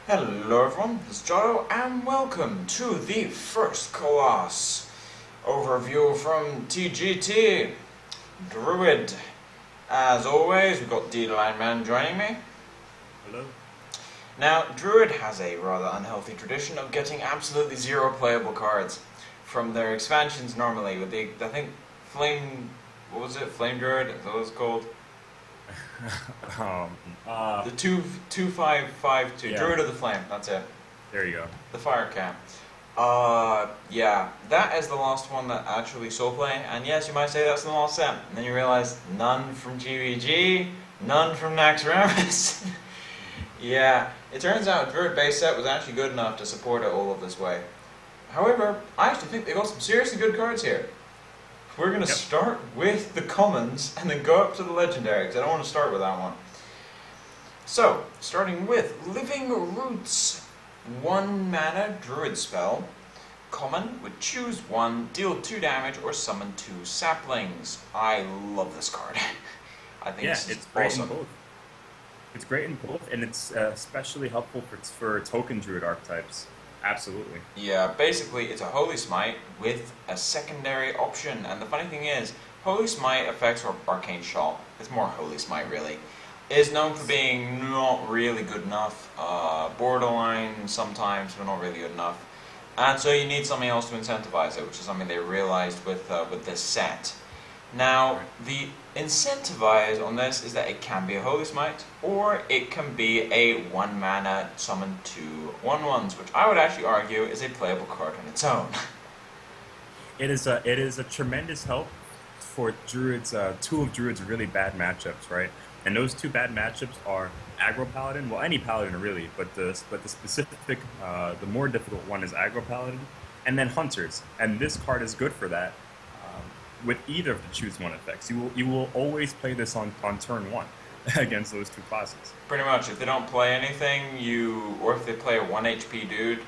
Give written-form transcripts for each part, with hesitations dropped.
Hello everyone, this is Jotto and welcome to the first class overview from TGT Druid. As always, we've got D.Lineman joining me. Hello? Now, Druid has a rather unhealthy tradition of getting absolutely zero playable cards from their expansions normally with the, I think, Flame, what was it, Flame Druid, is that what it's called? um, The 2552, yeah, Druid of the Flame, that's it. there you go. The fire camp. Yeah, that is the last one that actually saw play, and yes, you might say that's the last set, and then you realize none from GVG, none from Naxxramas. Yeah, it turns out Druid base set was actually good enough to support it all of this way. However, I actually think they got some seriously good cards here. We're going to start with the commons and then go up to the legendary, because I don't want to start with that one. So, starting with Living Roots. 1 mana Druid spell. Common would choose 1, deal 2 damage, or summon 2 saplings. I love this card. I think this is it's great awesome. in both. It's great in both, and it's especially helpful for token Druid archetypes. Absolutely. Yeah, basically it's a Holy Smite with a secondary option, and the funny thing is, Holy Smite affects Arcane Shot. It's more Holy Smite really. It is known for being not really good enough, borderline sometimes, but not really good enough. And so you need something else to incentivize it, which is something they realized with this set. Now, the incentivize on this is that it can be a Holy Smite, or it can be a 1 mana summon 2 1/1s, which I would actually argue is a playable card on its own. It is a tremendous help for Druids. Two of Druid's really bad matchups, right? And those two bad matchups are Aggro Paladin. Well, any Paladin really, but the specific, the more difficult one is Aggro Paladin, and then Hunters. And this card is good for that. With either of the choose one effects, you will always play this on turn 1 against those two classes. Pretty much, if they don't play anything, or if they play a 1 HP dude,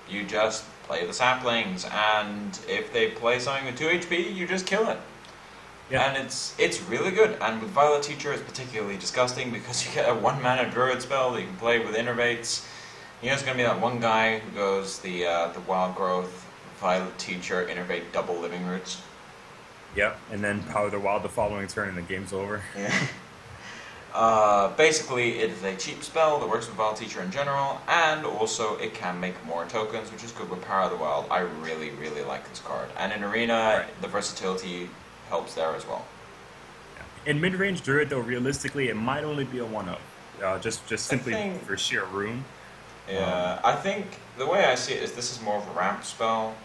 you just play the saplings, and if they play something with 2 HP, you just kill it. Yeah. And it's really good, and with Violet Teacher it's particularly disgusting because you get a 1 mana Druid spell that you can play with Innervates. You know it's going to be that one guy who goes the Wild Growth, Violet Teacher, Innervate, double Living Roots. Yep, and then Power the Wild the following turn and the game's over. Yeah. Basically, it is a cheap spell that works with Violet Teacher in general, and also it can make more tokens, which is good with Power of the Wild. I really, really like this card. And in Arena, the versatility helps there as well. Yeah. In mid-range Druid, though, realistically, it might only be a 1-up. Just simply for sheer room. Yeah, I think the way I see it is this is more of a ramp spell.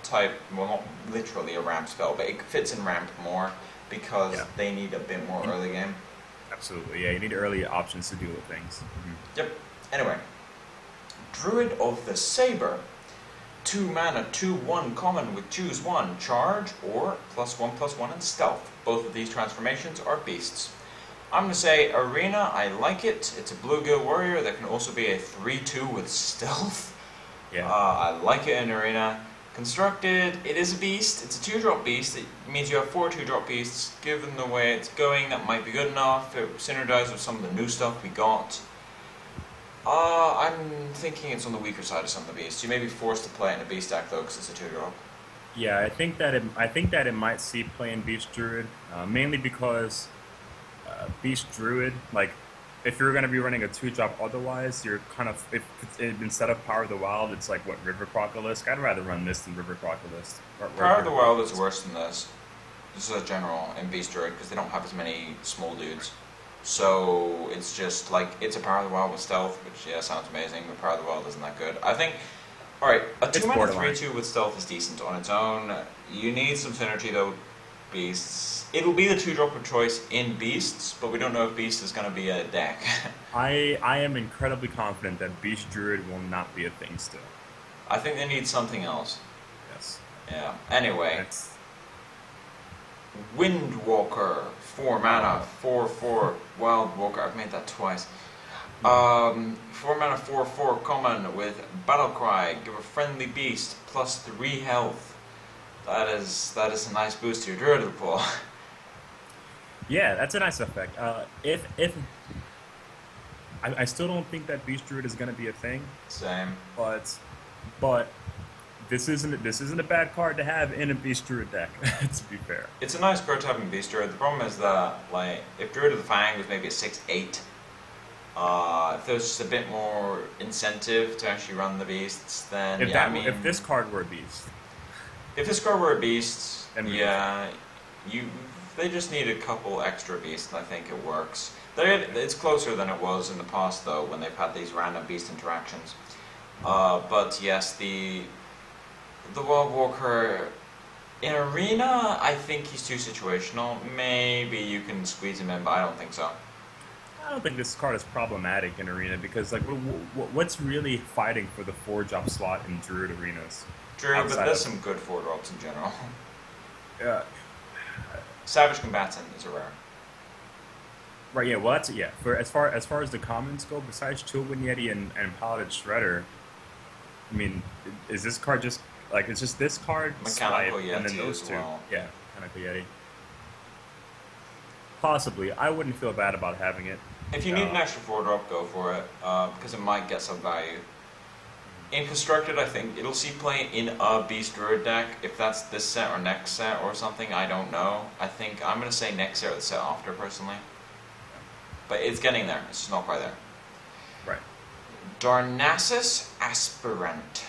Type, well, not literally a ramp spell, but it fits in ramp more because they need a bit more early game. Absolutely, yeah, you need early options to deal with things. Yep. Anyway, Druid of the Saber. 2 mana, 2/1 common with choose 1, charge, or +1/+1 in stealth. Both of these transformations are beasts. I'm going to say Arena, I like it. It's a bluegill warrior that can also be a 3/2 with stealth. Yeah. I like it in Arena. Constructed, it is a beast. It's a 2-drop beast. It means you have 4 2-drop beasts. Given the way it's going, that might be good enough. It synergizes with some of the new stuff we got. I'm thinking it's on the weaker side of some of the beasts. You may be forced to play it in a beast deck though, because it's a 2-drop. Yeah, I think that it might see play in Beast Druid, mainly because Beast Druid, like, if you're going to be running a 2-drop otherwise, you're kind of, instead of Power of the Wild, it's like, what, River Crocolisk? I'd rather run this than River Crocolisk. Power of the Wild is worse than this. This is a general in Beast Druid, because they don't have as many small dudes. So, it's just, like, it's a Power of the Wild with stealth, which, yeah, sounds amazing, but Power of the Wild isn't that good. I think, alright, a 2 mana 3/2 with stealth is decent on its own. You need some synergy, though, Beasts. It'll be the 2-drop of choice in Beasts, but we don't know if Beast is going to be a deck. I am incredibly confident that Beast Druid will not be a thing still. I think they need something else. Yes. Yeah. Anyway. Windwalker. 4 mana. 4/4. Wild Walker. I've made that twice. 4 mana 4/4 common with Battle Cry. Give a friendly beast +3 health. That is a nice boost to your Druid pool. Yeah, that's a nice effect. If I still don't think that Beast Druid is going to be a thing, Same. but this isn't a bad card to have in a Beast Druid deck. To be fair, It's a nice card to have in Beast Druid. The problem is that, like, if Druid of the Fang was maybe a 6/8, if there was just a bit more incentive to actually run the beasts, then if this card were a beast, if this card were a beast, then they just need a couple extra beasts. And I think it works. It's closer than it was in the past, though, when they've had these random beast interactions. But yes, the Wild Walker in Arena, I think he's too situational. Maybe you can squeeze him in, but I don't think so. I don't think this card is problematic in Arena because, like, what's really fighting for the 4-drop slot in Druid arenas? True, but there's some good 4-drops in general. Yeah. Savage Combatant is a rare. Right. Yeah. Well, that's For as far as the commons go, besides Chillwind Yeti and Paladin Shredder, I mean, is this card just like it's just this card, Mechanical Swipe, and then Yeti those as two? well. Yeah, Mechanical Yeti. Possibly, I wouldn't feel bad about having it. If you need an extra 4-drop, go for it, because it might get some value. In Constructed, I think it'll see play in a Beast Druid deck. If that's this set or next set or something, I don't know. I think I'm going to say next set or the set after, personally. But it's getting there. It's just not quite there. Right. Darnassus Aspirant.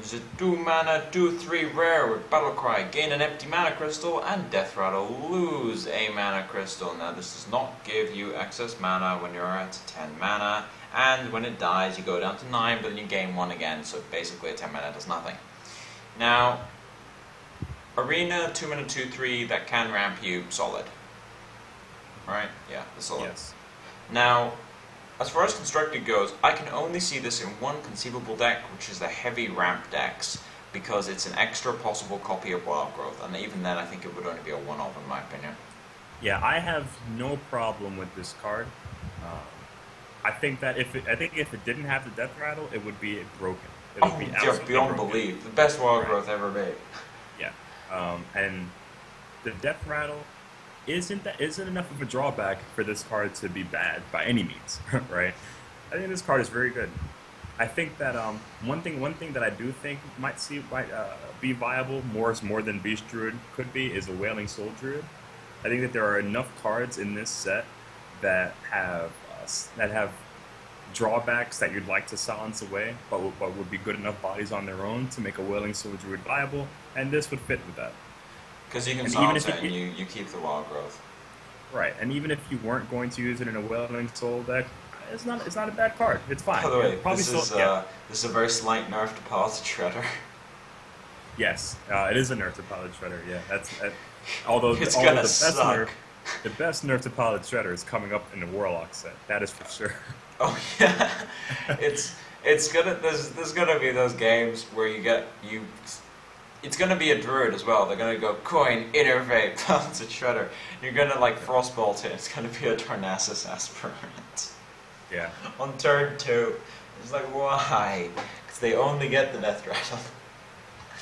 Is a 2-mana, 2/3 rare with Battlecry. Gain an empty mana crystal and Death Rattle. Lose a mana crystal. Now, this does not give you excess mana when you're at 10 mana. And when it dies, you go down to 9, but then you gain 1 again. So basically, a 10 mana does nothing. Now, Arena, 2-mana, 2/3 that can ramp you solid. Right? Yeah, the solid. Yes. Now, as far as Constructed goes, I can only see this in one conceivable deck, which is the heavy ramp decks, because it's an extra possible copy of Wild Growth, and even then I think it would only be a one-off in my opinion. Yeah, I have no problem with this card. I think that if it didn't have the Death Rattle, it would be broken. It would be absolutely beyond broken. belief. The best Wild Growth ever made. Yeah, and the Death Rattle isn't enough of a drawback for this card to be bad by any means, right? I think this card is very good. I think that one thing that I do think might be viable more than Beast Druid could be is a Wailing Soul Druid. I think that there are enough cards in this set that have drawbacks that you'd like to silence away, but would be good enough bodies on their own to make a Wailing Soul Druid viable, and this would fit with that. Because you can silence it and you keep the Wild Growth. Right, and even if you weren't going to use it in a Wailing Soul deck, it's not a bad card. It's fine. By the way, probably this is a very slight nerf to Paladin Shredder. Yes, it is a nerf to Paladin Shredder. Yeah, although the best nerf to Paladin Shredder is coming up in the Warlock set. That is for sure. Oh yeah, there's gonna be those games where it's gonna be a Druid as well. They're gonna go coin, innervate, Paladin Shredder. You're gonna like Frostbolt it. It's gonna be a Darnassus Aspirant. Yeah. On turn 2, it's like why? Because they only get the Death Rattle.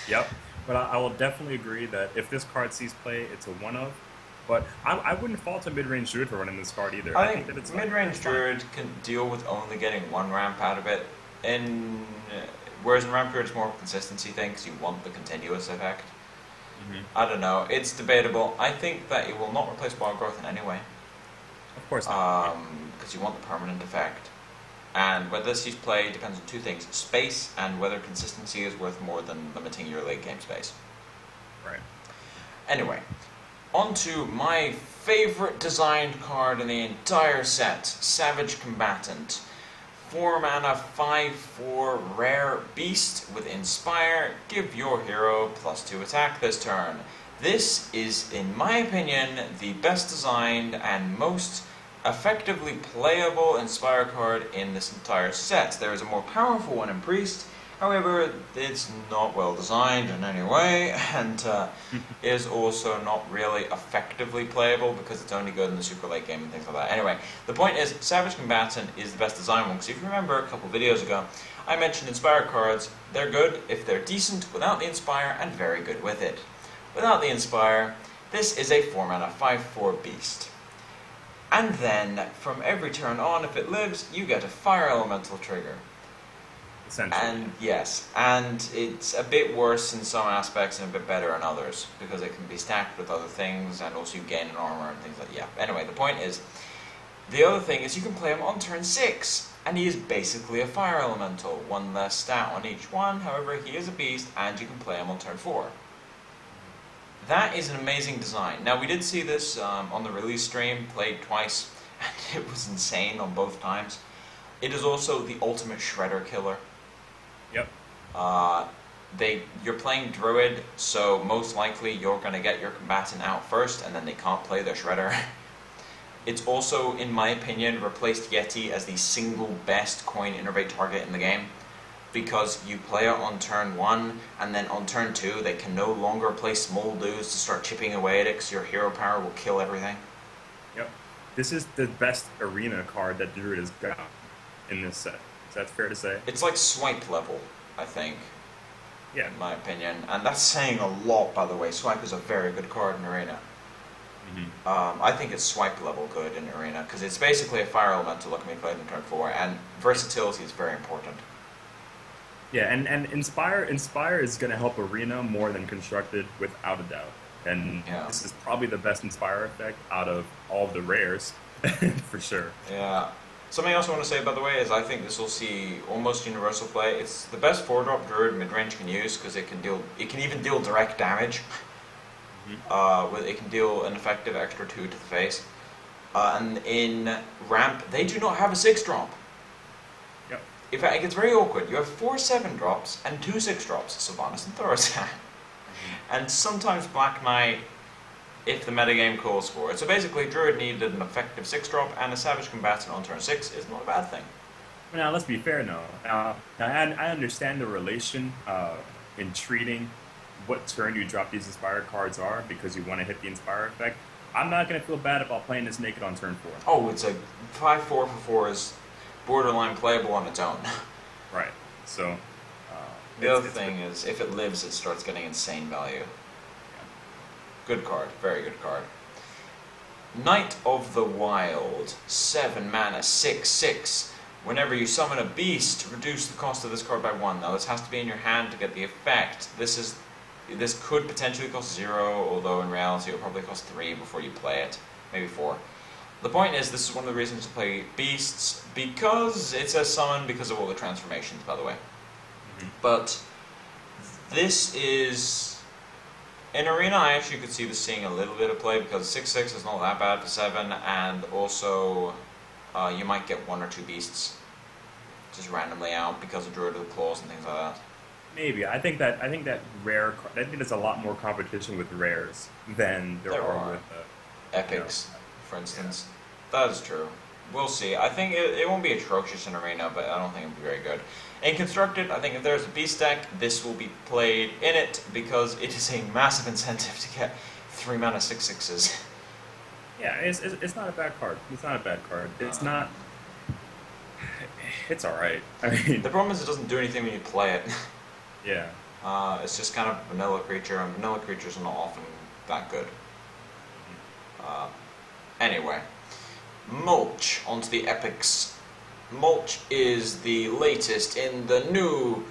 Yep. But I will definitely agree that if this card sees play, it's a one-of. But I wouldn't fault a mid-range Druid for running this card either. I think that it's mid-range Druid can deal with only getting one ramp out of it. Whereas in Ramp Druid, it's more of a consistency thing because you want the continuous effect. Mm-hmm. I don't know. It's debatable. I think that it will not replace Wild Growth in any way. Of course not. Because you want the permanent effect. And whether this sees play depends on two things. Space and whether consistency is worth more than limiting your late game space. Right. Anyway, on to my favorite designed card in the entire set, Savage Combatant. 4 mana, 5/4 rare beast with Inspire. Give your hero +2 attack this turn. This is, in my opinion, the best designed and most effectively playable Inspire card in this entire set. There is a more powerful one in Priest, however, it's not well designed in any way, and is also not really effectively playable because it's only good in the super late game and things like that. Anyway, the point is, Savage Combatant is the best designed one, because if you remember a couple videos ago, I mentioned Inspire cards. They're good if they're decent without the Inspire, and very good with it. Without the Inspire, this is a 4 mana, 5/4 beast. And then, from every turn on, if it lives, you get a fire elemental trigger. Essentially. And yes, and it's a bit worse in some aspects and a bit better in others, because it can be stacked with other things, and also you gain an armor and things like that. Yeah, anyway, the point is, the other thing is you can play him on turn 6, and he is basically a fire elemental, one less stat on each one, however he is a beast, and you can play him on turn 4. That is an amazing design. Now we did see this on the release stream, played twice, and it was insane on both times. It is also the ultimate shredder killer. Yep. You're playing Druid, so most likely you're going to get your combatant out first, and then they can't play their shredder. It's also, in my opinion, replaced Yeti as the single best coin innervate target in the game, because you play it on turn 1, and then on turn 2 they can no longer play small dudes to start chipping away at it, because your hero power will kill everything. Yep. This is the best arena card that Druid has got in this set. Is that fair to say? It's like swipe level, I think. Yeah. In my opinion. And that's saying a lot, by the way. Swipe is a very good card in Arena. Mm-hmm. I think it's swipe level good in Arena, because it's basically a fire elemental that can be played in turn 4, and versatility is very important. Yeah, and Inspire is going to help Arena more than Constructed, without a doubt. And This is probably the best Inspire effect out of all of the rares, for sure. Yeah. Something else I want to say, by the way, is I think this will see almost universal play. It's the best 4-drop Druid mid-range can use, because it can even deal direct damage. It can deal an effective extra 2 to the face. And in ramp, they do not have a 6-drop. Yep. In fact, it gets very awkward. You have 4 7-drops and 2 6-drops, Sylvanas and Thorazan. And sometimes Black Knight, if the metagame calls for it. So basically, Druid needed an effective 6-drop, and a Savage Combatant on turn 6 is not a bad thing. Now, let's be fair, no. I understand the relation in treating what turn you drop these Inspire cards are, because you want to hit the Inspire effect. I'm not going to feel bad about playing this naked on turn 4. Oh, it's a 5-4 for 4 is borderline playable on its own. Right. So the other thing is, if it lives, it starts getting insane value. Yeah. Good card, very good card. Knight of the Wild, 7 mana, 6/6. Whenever you summon a beast, reduce the cost of this card by 1. Now this has to be in your hand to get the effect. This could potentially cost 0, although in reality it will probably cost 3 before you play it. Maybe 4. The point is, this is one of the reasons to play beasts, because it says summon because of all the transformations, by the way. But this is... in Arena, I actually could see this seeing a little bit of play, because 6/6 is not that bad for 7, and also you might get 1 or 2 beasts just randomly out because of Druid with Claws and things like that. Maybe. I think that there's a lot more competition with rares than there are with epics, for instance. That is true. We'll see. I think it won't be atrocious in Arena, but I don't think it'll be very good. In Constructed, I think if there's a beast deck, this will be played in it, because it is a massive incentive to get 3 mana 6/6s. Yeah, it's not a bad card. It's not a bad card. It's not... It's alright. I mean... the problem is it doesn't do anything when you play it. Yeah. It's just kind of a vanilla creature, and vanilla creatures are not often that good. Anyway. Mulch, onto the epics. Mulch is the latest in the new,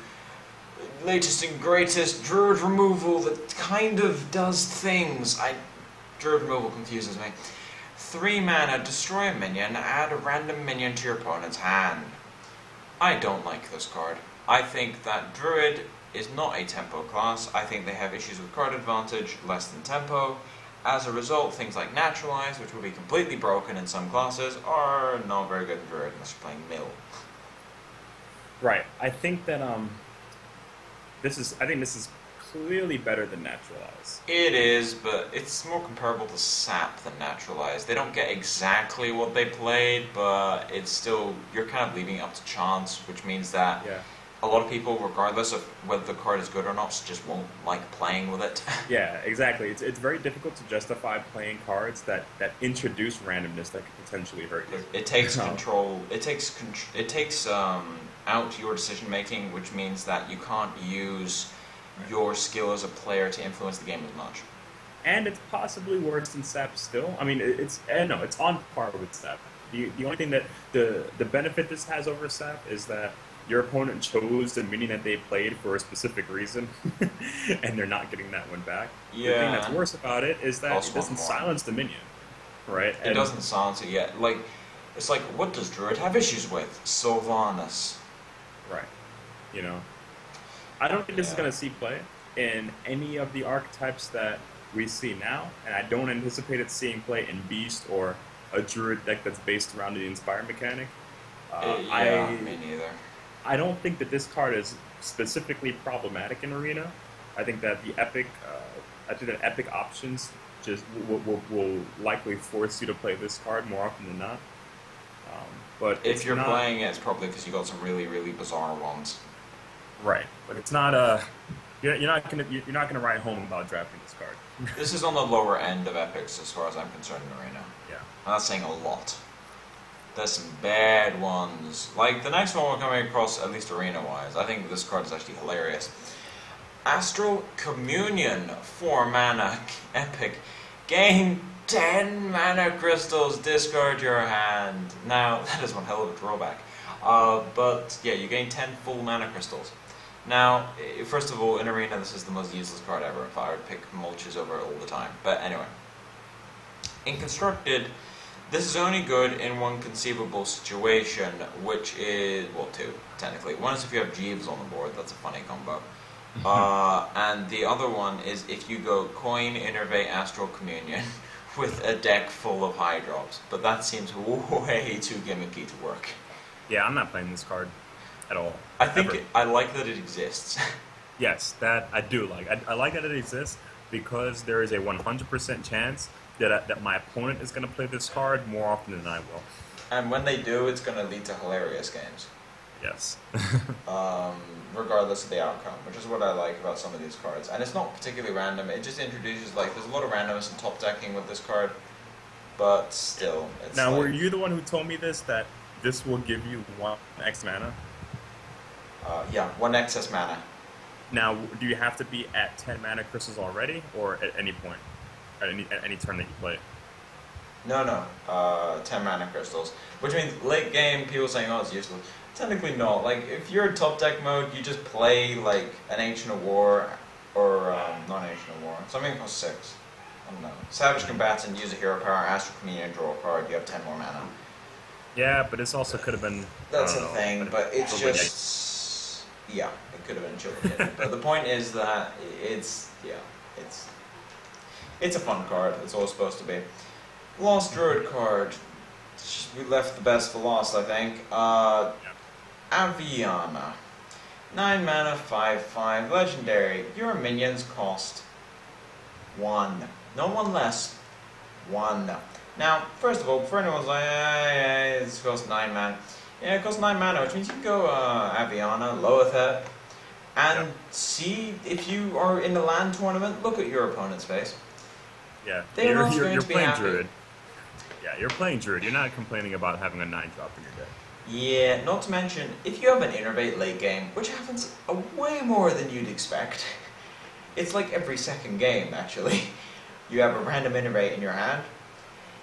latest and greatest Druid removal that kind of does things. Druid removal confuses me. 3 mana, destroy a minion, add a random minion to your opponent's hand. I don't like this card. I think that Druid is not a tempo class. I think they have issues with card advantage, less than tempo. As a result, things like Naturalize, which will be completely broken in some classes, are not very good in Druid unless you're playing Mill. Right. I think that this is clearly better than Naturalize. It is, but it's more comparable to Sap than Naturalize. They don't get exactly what they played, but it's still, you're kind of leaving it up to chance, which means that a lot of people, regardless of whether the card is good or not, just won't like playing with it. Yeah, exactly. It's very difficult to justify playing cards that introduce randomness that could potentially hurt you. It takes control. It takes out your decision making, which means that you can't use your skill as a player to influence the game as much. and it's possibly worse than Sap still. I mean, it's no, it's on par with Sap. The only thing that the benefit this has over Sap is that your opponent chose the minion that they played for a specific reason, and they're not getting that one back. The thing that's Yeah. worse about it is that Also it one doesn't more. silence the minion, right? It And doesn't silence it yet. Like, it's like, what does Druid have issues with? Sylvanas. right, you know, I don't think this is Yeah. going to see play in any of the archetypes that we see now, and I don't anticipate it seeing play in Beast or a Druid deck that's based around the Inspire mechanic. Yeah, me neither. I don't think that this card is specifically problematic in Arena. I think that I think that epic options just will likely force you to play this card more often than not. But If it's you're not playing it, it's probably because you got some really, really bizarre ones. right. But it's not you're not gonna write home about drafting this card. This is on the lower end of epics as far as I'm concerned in Arena. Yeah. I'm not saying a lot. There's some bad ones. Like the next one we're coming across, at least arena-wise, I think this card is actually hilarious. Astral Communion, 4 mana, epic. Gain 10 mana crystals, discard your hand. Now, that is one hell of a drawback. But yeah, you gain 10 full mana crystals. Now, first of all, in Arena, this is the most useless card ever. If I would pick Mulches over it all the time. But anyway. In Constructed, this is only good in one conceivable situation, which is, well, two, technically. One is if you have Jeeves on the board, that's a funny combo. And the other one is if you go Coin, Innervate, Astral Communion with a deck full of high drops. But that seems way too gimmicky to work. Yeah, I'm not playing this card at all. I think Ever. I like that it exists. Yes, that I do like. I like that it exists because there is a 100% chance that my opponent is going to play this card more often than I will. And when they do, it's going to lead to hilarious games. Yes. Regardless of the outcome, which is what I like about some of these cards. And it's not particularly random, it just introduces, like, there's a lot of randomness in top decking with this card, but still, it's Now, like, were you the one who told me this, that this will give you 1 X mana? yeah, 1 excess mana. Now, do you have to be at 10 mana crystals already, or at any point? At any turn that you play? No, 10 mana crystals. Which means late game, people saying, oh, it's useless. Technically not. Like, if you're in top deck mode, you just play, like, an Ancient of War, or, not an Ancient of War, something that costs 6. I don't know. Savage Combatant, use a hero power, Astral Communion, draw a card, you have 10 more mana. Yeah, but this also could have been... That's I a don't know, thing, but it's probably just... Yeah, it could have been children. But the point is that it's a fun card. It's all it's supposed to be. Lost Druid card. We left the best for last, I think. Aviana. 9 mana, 5/5, legendary. Your minions cost 1. No one less. 1. Now, first of all, before anyone's like, this costs 9 mana. Yeah, it costs 9 mana, which means you can go Aviana, Loethep, and see if you are in the land tournament, look at your opponent's face. Yeah, They're not going you're to be playing happy. Druid. Yeah, you're playing Druid. You're not complaining about having a 9-drop in your deck. Yeah, not to mention, if you have an Innervate late game, which happens way more than you'd expect, it's like every second game, actually. You have a random Innervate in your hand,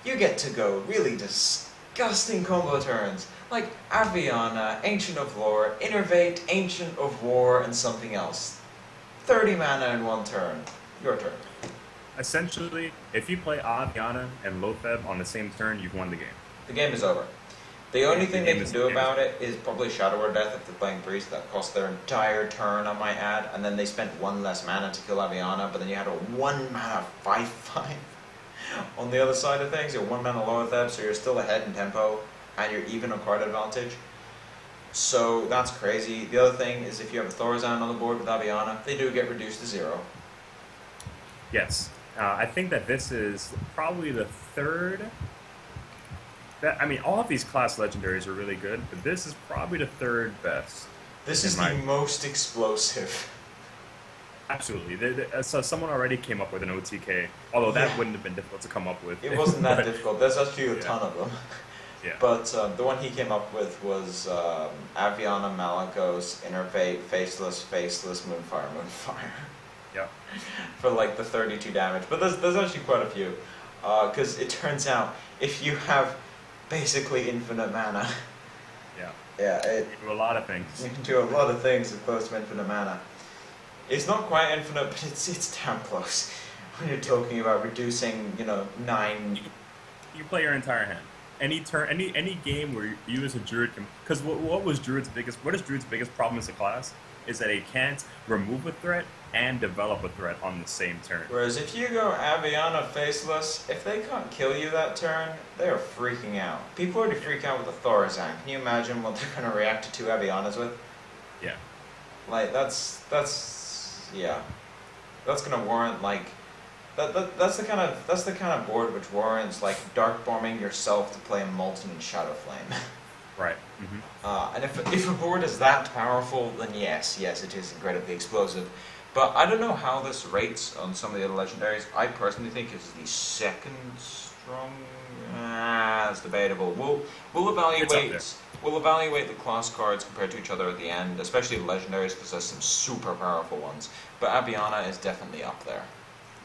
you get to go really disgusting combo turns, like Aviana, Ancient of Lore, Innervate, Ancient of War, and something else. 30 mana in one turn. Your turn. Essentially, if you play Aviana and Lotheb on the same turn, you've won the game. The game is over. The only The thing they game can is- do about it is probably Shadow or Death if they're playing Priest. That costs their entire turn, I might add. And then they spent 1 less mana to kill Aviana, but then you had a 1 mana 5/5 on the other side of things. You're 1 mana lower Theb, so you're still ahead in tempo, and you're even on card advantage. So that's crazy. The other thing is if you have a Thorazan on the board with Aviana, they do get reduced to 0. Yes. I think that this is probably the third... I mean, all of these class legendaries are really good, but this is probably the third best. This In is my- the most explosive. Absolutely. So someone already came up with an OTK, although that Yeah. wouldn't have been difficult to come up with. It wasn't that But- difficult. There's actually a Yeah. ton of them. Yeah. But the one he came up with was Aviana, Malakos, Innervate, Faceless, Moonfire. Yep. For like the 32 damage. But there's actually quite a few. Because it turns out if you have basically infinite mana, Yeah. yeah, You do a lot of things. you can do a lot of things with close to infinite mana. It's not quite infinite, but it's damn close. When you're talking about reducing, 9. You play your entire hand. Any turn, any game where you as a druid can, because what is Druid's biggest problem as a class is that it can't remove a threat and develop a threat on the same turn. Whereas if you go Aviana Faceless, if they can't kill you that turn, they are freaking out. People already freak out with the Thorazan. Can you imagine what they're going to react to 2 Avianas with? Yeah. Like, that's going to warrant, like, that's the kind of board which warrants, like, dark bombing yourself to play Molten and Shadow Flame. Right. And if a board is that powerful, then yes, it is incredibly explosive. But I don't know how this rates on some of the other legendaries. I personally think it's the second strong. It's debatable. We'll evaluate the class cards compared to each other at the end, especially the legendaries, because there's some super powerful ones. But Abiana is definitely up there.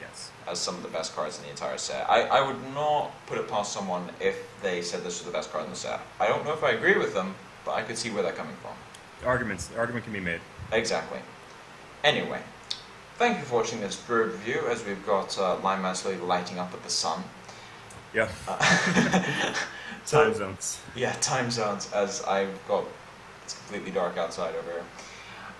Yes. As some of the best cards in the entire set. I would not put it past someone if they said this was the best card in the set. I don't know if I agree with them, but I could see where they're coming from. The argument can be made. Exactly. Anyway, thank you for watching this Druid review, as we've got Lineman slowly lighting up at the sun. Yeah. Time zones. Yeah, time zones, as it's completely dark outside over here.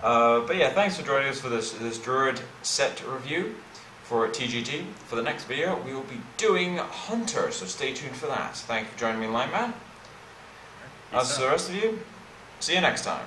But yeah, thanks for joining us for this Druid set review for TGT. For the next video, we will be doing Hunter, so stay tuned for that. Thank you for joining me, Lineman. As for the rest of you, see you next time.